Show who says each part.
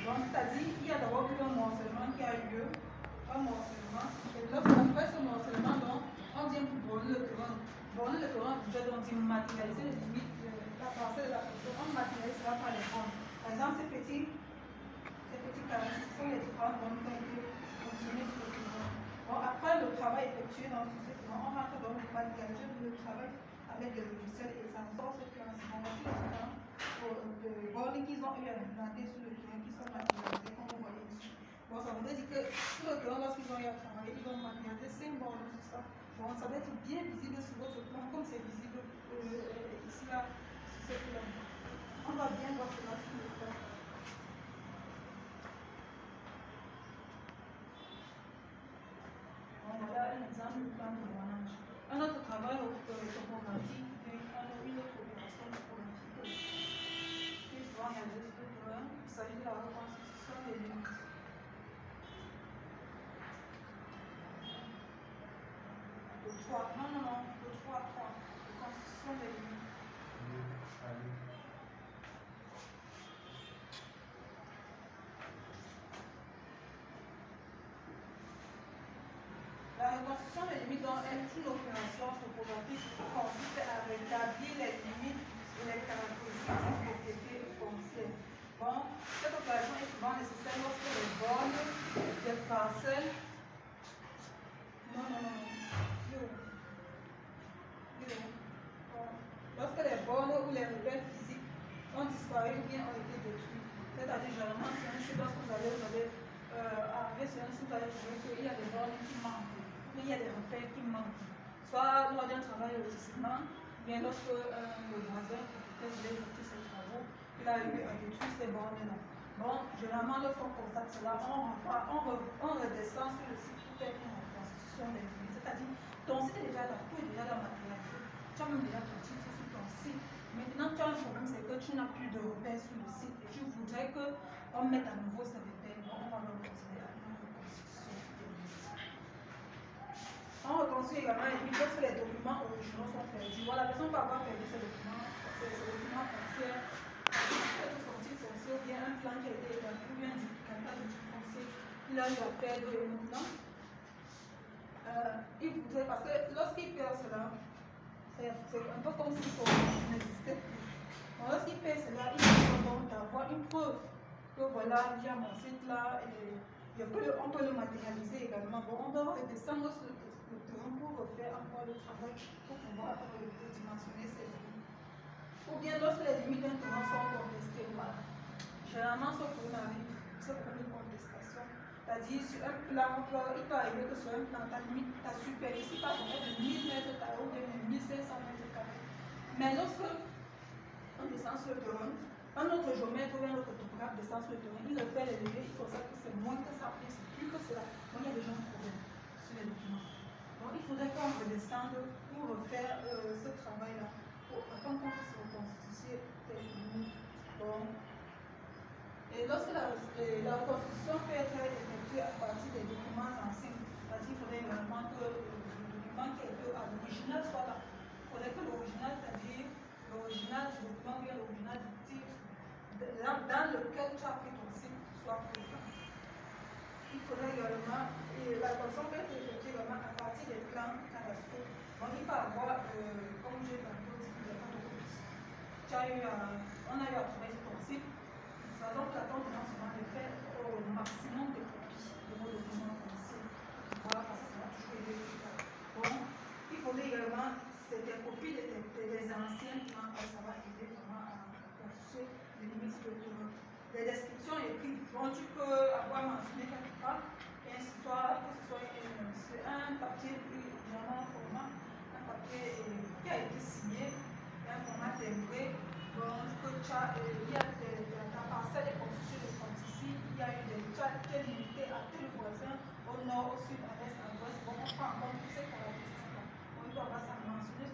Speaker 1: Donc, c'est-à-dire, il y a d'abord eu un morcellement qui a eu lieu, un morcellement, et lorsqu'on fait ce morcellement, donc, on vient pour borner le terrain. Borner le terrain, vous êtes donc matérialiser les limites de la parcelle de la personne, on matérialise cela par les bornes. Par exemple, ces petits carrés, ce sont les différentes bornes qui ont été positionnées sur le terrain. Bon, après le travail effectué dans ce terrain, on rentre donc le matérialiser le travail avec le logiciel et ça sort ce plan. Voici les différents bornes qu'ils ont eu à implanter sur le terrain qui sont matérialisées, comme vous voyez ici. Bon, ça veut dire que sur le terrain, lorsqu'ils ont eu à travailler, ils ont matérialisé 5 bornes sur ça. Bon, ça va être bien visible sur votre plan, comme c'est visible ici, là, sur ce plan. On va bien voir cela sur le plan. Bon, voilà un exemple du plan de bornage. Un autre travail topographique, une autre opération topographique qui se voit réaliser sur le terrain. Il s'agit de la reconstitution des limites. Le 3, non, le 3, reconstitution des limites. La reconstruction des limites est une opération topographique qui consiste à rétablir les limites et les caractéristiques d'une propriété foncière. Bon, cette opération est souvent nécessaire lorsque les bornes des parcelles. Lorsque les bornes ou les repères physiques ont disparu ou bien ont été détruits. C'est-à-dire, généralement, sur un site, lorsque vous allez arriver sur un site, vous allez trouver qu'il y a des bornes qui manquent. Il y a des repères qui manquent. Soit lors d'un travail de lotissement, bien lorsque le voisin peut-être effectuer ses travaux, il a eu à détruire ces bornes-là. Bon, généralement, lorsqu'on constate cela, on redescend sur le site pour faire une reconstitution des limites. C'est-à-dire, ton site est déjà là, tout est déjà là matérialisé. Tu as même déjà ton titre sur ton site. Maintenant, tu as un problème, c'est que tu n'as plus de repères sur le site et tu voudrais qu'on mette à nouveau ces repères. Donc, on va le continuer à une reconstitution des limites. On reconstruit également les limites lorsque les documents originaux sont perdus. Voilà, la personne peut avoir perdu ces documents fonciers, ou bien un plan qui a été établi, ou bien un indicateur de type foncier, il a eu à perdre maintenant. Il voudrait, parce que lorsqu'il perd cela, c'est un peu comme si son n'existait plus. Lorsqu'il perd cela, il faut donc avoir une preuve que voilà, il y a mon site là, et on peut le matérialiser également. Bon, on doit redescendre sur le terrain pour refaire encore le travail pour pouvoir dimensionner ces limites. Ou bien lorsque les limites d'un terrain sont contestées, voilà. Généralement, ce problème arrive, ce problème de contestation. C'est-à-dire, sur un plan, il peut arriver que sur un plan, ta limite, ta superficie, par exemple, de 1000 mètres carrés ou de 1500 mètres carrés. Mais lorsque on descend sur le terrain, un autre géomètre ou un autre topographe descend sur le terrain, il refait les levées, il constate que c'est moins que ça, c'est plus que cela. Donc, il y a déjà un problème sur les documents. Donc, il faudrait qu'on redescende pour refaire ce travail-là, afin qu'on puisse reconstituer les limites. Bon. Et lorsque la reconstitution peut être effectuée à partir des documents anciens, c'est-à-dire qu'il faudrait vraiment que le document qui est à l'original soit là. Il faudrait que l'original, c'est-à-dire l'original du document, bien l'original du titre, dans lequel tu as pris ton site, soit présent. Il faudrait également, et la reconstruction peut être effectuée également à partir des plans cadastraux. Donc il peut avoir, comme j'ai tantôt dit, des photocopies. On a eu à trouver sur ton site. Donc, la tente est souvent de faire au maximum de copies de vos documents fonciers. Voilà, parce que ça va toujours aider plus tard. Bon, il faudrait également des copies des anciens plans, ça va aider vraiment à constituer les limites de terrain. Les descriptions écrites, bon, tu peux avoir mentionné quelque part, et ainsi soit, que ce soit un papier, généralement un format, un papier qui a été signé, un format timbré. Donc, il y a ta parcelle est constituée de ici, il y a eu des chats qui est limité à tel voisin, au nord, au sud, à l'est, à l'ouest. Bon, on prend en compte toutes ces caractéristiques-là. On doit avoir ça mentionné